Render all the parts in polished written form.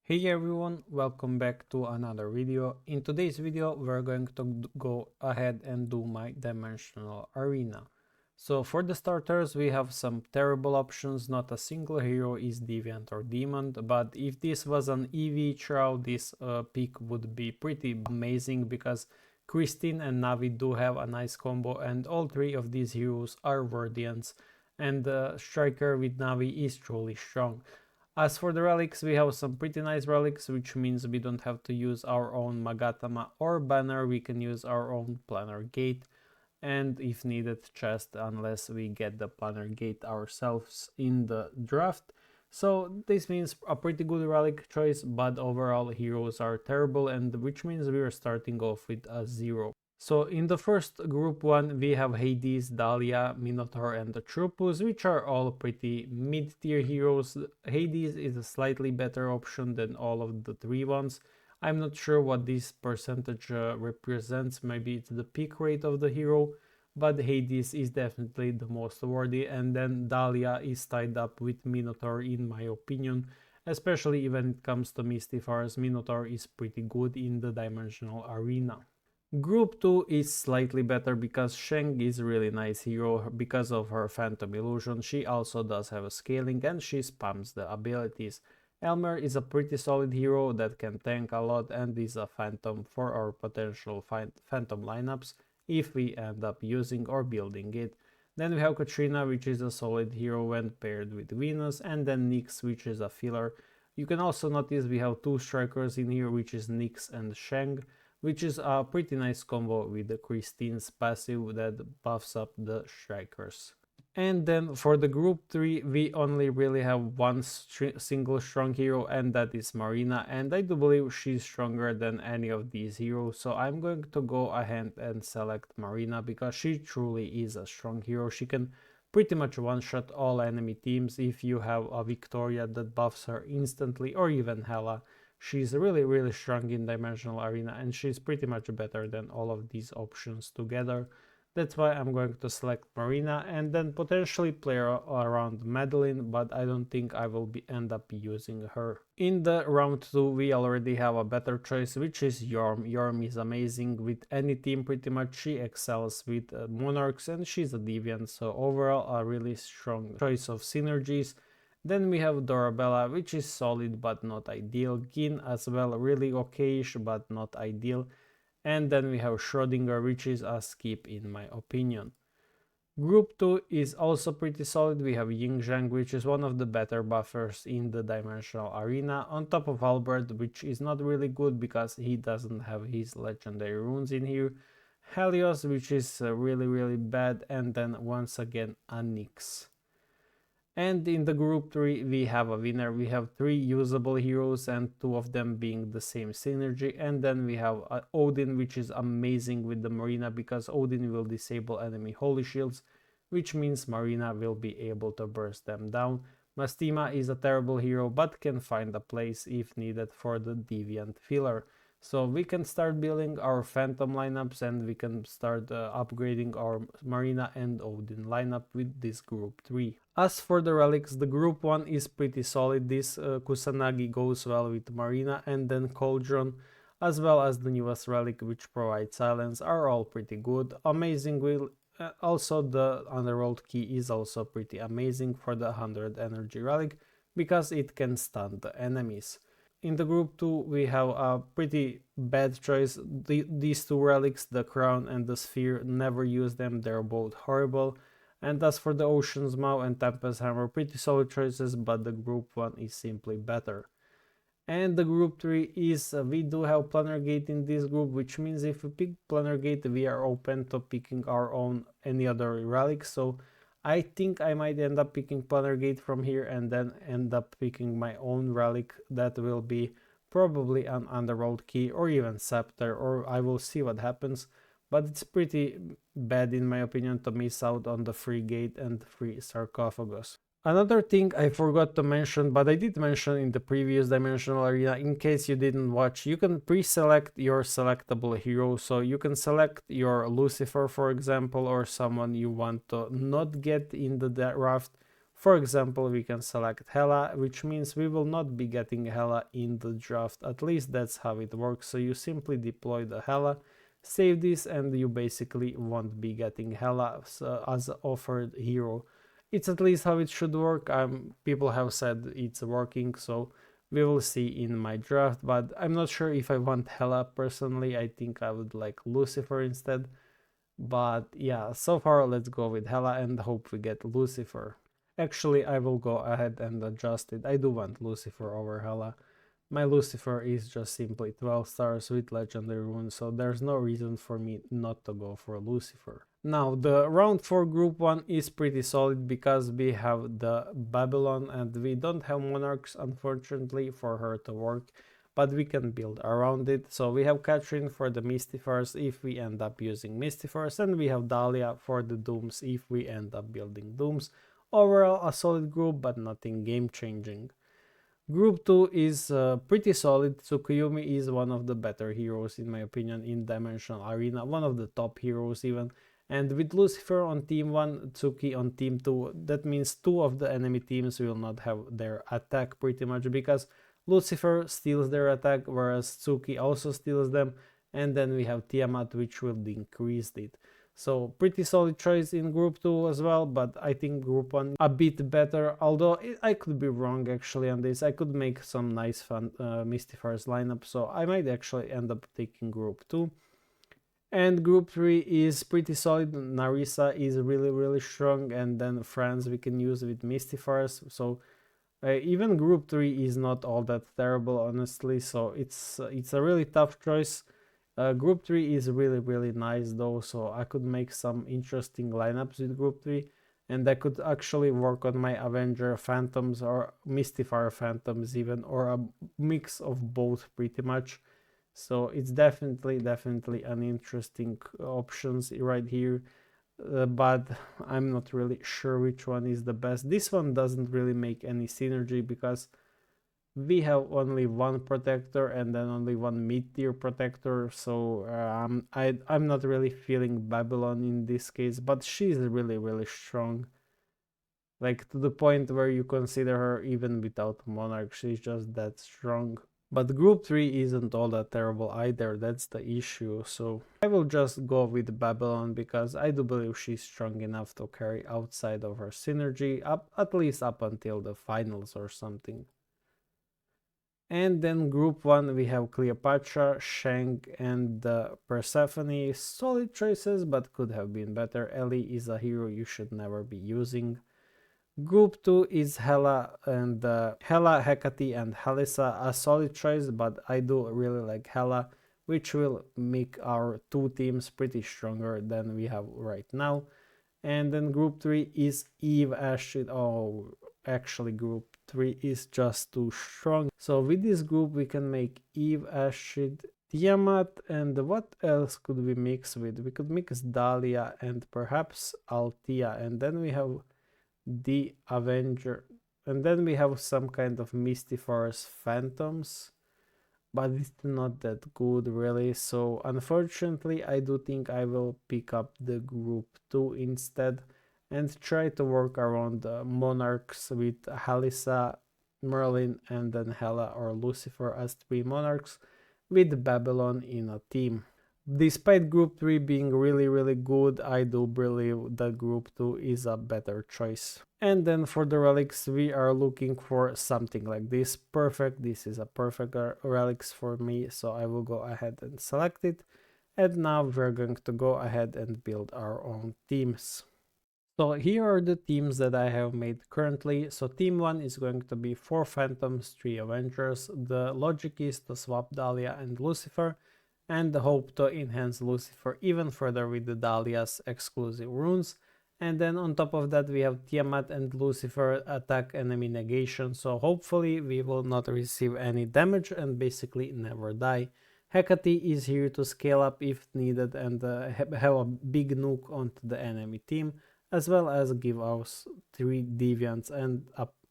Hey everyone, welcome back to another video. In today's video we're going to go ahead and do my dimensional arena. So for the starters we have some terrible options. Not a single hero is deviant or demon, but if this was an EV trial, this pick would be pretty amazing because Kristine and Navi do have a nice combo and all three of these heroes are Worthians, and the striker with Navi is truly strong. As for the relics, we have some pretty nice relics, which means we don't have to use our own Magatama or banner, we can use our own planar gate, and if needed chest, unless we get the planar gate ourselves in the draft. So this means a pretty good relic choice, but overall heroes are terrible, and which means we are starting off with a 0. So in the first group 1 we have Hades, Dahlia, Minotaur and the Trupus, which are all pretty mid-tier heroes. Hades is a slightly better option than all of the three ones. I'm not sure what this percentage represents, maybe it's the peak rate of the hero, but Hades is definitely the most worthy, and then Dahlia is tied up with Minotaur in my opinion, especially when it comes to Mystifars. Minotaur is pretty good in the dimensional arena. Group 2 is slightly better because Sheng is a really nice hero because of her Phantom Illusion. She also does have a scaling and she spams the abilities. Elmer is a pretty solid hero that can tank a lot and is a phantom for our potential phantom lineups if we end up using or building it. Then we have Katrina, which is a solid hero when paired with Venus, and then Nyx, which is a filler. You can also notice we have two strikers in here, which is Nyx and Sheng, which is a pretty nice combo with the Kristine's passive that buffs up the strikers. And then for the group 3 we only really have one single strong hero, and that is Marina, and I do believe she's stronger than any of these heroes, so I'm going to go ahead and select Marina because she truly is a strong hero. She can pretty much one-shot all enemy teams if you have a Victoria that buffs her instantly, or even Hela. She's really strong in Dimensional Arena and she's pretty much better than all of these options together. That's why I'm going to select Marina and then potentially play around Madeline, but I don't think I will end up using her. In the round 2 we already have a better choice, which is Yorm. Yorm is amazing with any team pretty much. She excels with Monarchs and she's a Deviant, so overall a really strong choice of synergies. Then we have Dorabella, which is solid but not ideal. Gin as well, really okayish but not ideal. And then we have Schrodinger, which is a skip in my opinion. Group 2 is also pretty solid. We have Yingzhang, which is one of the better buffers in the Dimensional Arena, on top of Albert, which is not really good because he doesn't have his legendary runes in here. Helios, which is really bad, and then once again a Nyx. And in the group 3 we have a winner. We have 3 usable heroes and 2 of them being the same synergy, and then we have Odin, which is amazing with the Marina because Odin will disable enemy holy shields, which means Marina will be able to burst them down. Mastima is a terrible hero but can find a place if needed for the deviant filler. So we can start building our Phantom lineups and we can start upgrading our Marina and Odin lineup with this group 3. As for the relics, the group 1 is pretty solid. This Kusanagi goes well with Marina, and then Cauldron, as well as the newest relic which provides silence, are all pretty good. Amazing will also the Underworld key is also pretty amazing for the 100 energy relic because it can stun the enemies. In the group 2 we have a pretty bad choice. These two relics, the Crown and the Sphere, never use them, they're both horrible. And as for the Ocean's Maw and Tempest Hammer, pretty solid choices, but the group 1 is simply better. And the group 3 is, we do have Planar Gate in this group, which means if we pick Planar Gate we are open to picking our own any other relic, so I think I might end up picking Planar Gate from here and then end up picking my own relic that will be probably an Underworld key or even Scepter, or I will see what happens. But it's pretty bad in my opinion to miss out on the free gate and free sarcophagus. Another thing I forgot to mention, but I did mention in the previous Dimensional Arena, in case you didn't watch, you can pre-select your selectable hero. So you can select your Lucifer, for example, or someone you want to not get in the draft. For example, we can select Hela, which means we will not be getting Hela in the draft. At least that's how it works. So you simply deploy the Hela, save this, and you basically won't be getting Hela as offered hero. It's at least how it should work. People have said it's working, so we will see in my draft, but I'm not sure if I want Hela personally. I think I would like Lucifer instead. But yeah, so far let's go with Hela and hope we get Lucifer. Actually, I will go ahead and adjust it. I do want Lucifer over Hela. My Lucifer is just simply 12 stars with legendary runes, so there's no reason for me not to go for Lucifer. Now, the round 4 group 1 is pretty solid because we have the Babylon and we don't have monarchs unfortunately for her to work, but we can build around it. So we have Catherine for the Mystifers if we end up using Mystifers, and we have Dahlia for the Dooms if we end up building Dooms. Overall a solid group, but nothing game changing. Group 2 is pretty solid. Tsukuyomi is one of the better heroes in my opinion in Dimensional Arena, one of the top heroes even. And with Lucifer on team 1, Tsuki on team 2, that means 2 of the enemy teams will not have their attack pretty much because Lucifer steals their attack, whereas Tsuki also steals them, and then we have Tiamat which will increase it. So pretty solid choice in group 2 as well, but I think group 1 a bit better, although I could be wrong actually on this. I could make some nice fun Mystifiers lineup, so I might actually end up taking group 2. And group 3 is pretty solid. Narissa is really strong, and then Franz we can use with Mystifiers, so even group 3 is not all that terrible honestly, so it's a really tough choice. Group 3 is really nice though, so I could make some interesting lineups with group 3, and I could actually work on my Avenger Phantoms or Mystifier Phantoms even, or a mix of both pretty much. So it's definitely an interesting options right here, but I'm not really sure which one is the best. This one doesn't really make any synergy because we have only one protector and then only one mid-tier protector, so I'm not really feeling Babylon in this case, but she's really strong, like to the point where you consider her even without monarch. She's just that strong. But group 3 isn't all that terrible either, that's the issue, so I will just go with Babylon because I do believe she's strong enough to carry outside of her synergy, at least up until the finals or something. And then group 1 we have Cleopatra, Shang, and Persephone. Solid choices, but could have been better. Ellie is a hero you should never be using. Group 2 is Hela, and Hela, Hecate, and Halissa. A solid choice, but I do really like Hela, which will make our two teams pretty stronger than we have right now. And then group 3 is Eve, Astrid. Oh, actually group 3 is just too strong. So with this group we can make Eve, Astrid, Tiamat, and what else could we mix with? We could mix Dahlia and perhaps Althea, and then we have the Avenger, and then we have some kind of Mystifiers Phantoms, but it's not that good really, so unfortunately I do think I will pick up the group 2 instead and try to work around the monarchs with Halissa, Merlin, and then Hela or Lucifer as 3 monarchs with Babylon in a team. Despite group 3 being really good, I do believe that group 2 is a better choice. And then for the relics we are looking for something like this. Perfect, this is a perfect relics for me, so I will go ahead and select it. And now we're going to go ahead and build our own teams. So here are the teams that I have made currently. So team 1 is going to be 4 Phantoms, 3 Avengers. The logic is to swap Dahlia and Lucifer, and hope to enhance Lucifer even further with the Dahlia's exclusive runes. And then on top of that we have Tiamat and Lucifer attack enemy negation, so hopefully we will not receive any damage and basically never die. Hecate is here to scale up if needed and have a big nuke onto the enemy team, as well as give us 3 Deviants and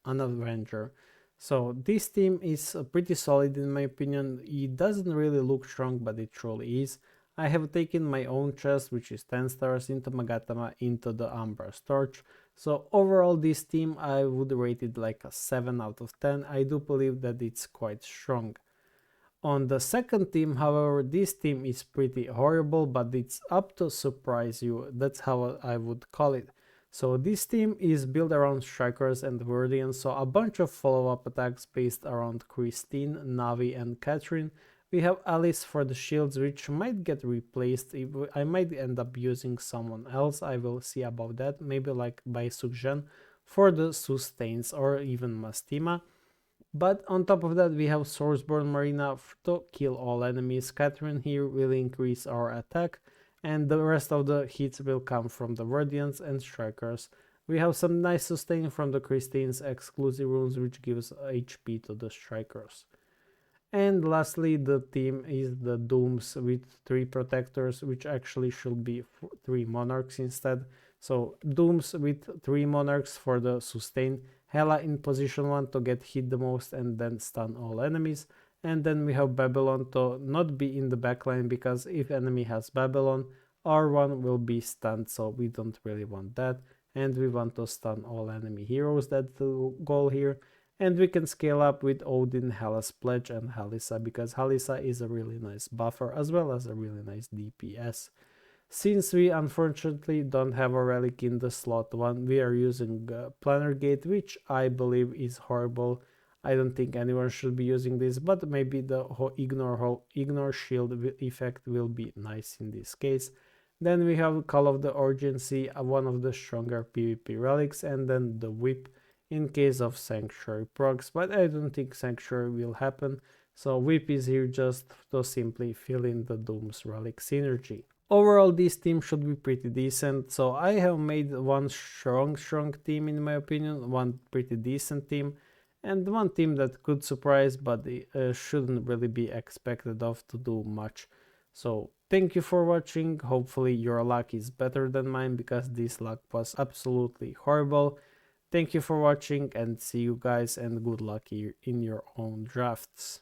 an Avenger. So this team is pretty solid in my opinion. It doesn't really look strong, but it truly is. I have taken my own chest, which is 10 stars, into Magatama, into the Ambra's Torch. So overall this team I would rate it like a 7 out of 10. I do believe that it's quite strong. On the second team, however, this team is pretty horrible, but it's up to surprise you. That's how I would call it. So this team is built around strikers and guardians, so a bunch of follow-up attacks based around Kristine, Navi and Catherine. We have Alice for the shields, which might get replaced. I might end up using someone else, I will see about that, maybe like by Sugjen for the sustains or even Mastima. But on top of that, we have Sourceborn Marina to kill all enemies. Catherine here will increase our attack, and the rest of the hits will come from the Guardians and Strikers. We have some nice sustain from the Kristine's exclusive runes, which gives HP to the Strikers. And lastly, the team is the Dooms with 3 Protectors, which actually should be 3 Monarchs instead. So Dooms with 3 Monarchs for the sustain, Hela in position 1 to get hit the most and then stun all enemies. And then we have Babylon to not be in the backline, because if enemy has Babylon, R1 will be stunned, so we don't really want that. And we want to stun all enemy heroes, that's the goal here. And we can scale up with Odin, Hela's Pledge and Halissa, because Halissa is a really nice buffer as well as a really nice DPS. Since we unfortunately don't have a relic in the slot 1, we are using Planner Gate, which I believe is horrible. I don't think anyone should be using this, but maybe the ignore shield effect will be nice in this case. Then we have Call of the Urgency, one of the stronger PvP relics, and then the Whip in case of Sanctuary procs, but I don't think Sanctuary will happen, so Whip is here just to simply fill in the Doom's relic synergy. Overall, this team should be pretty decent, so I have made one strong team in my opinion, one pretty decent team, and one team that could surprise, but shouldn't really be expected of to do much. So thank you for watching, hopefully your luck is better than mine, because this luck was absolutely horrible. Thank you for watching and see you guys, and good luck in your own drafts.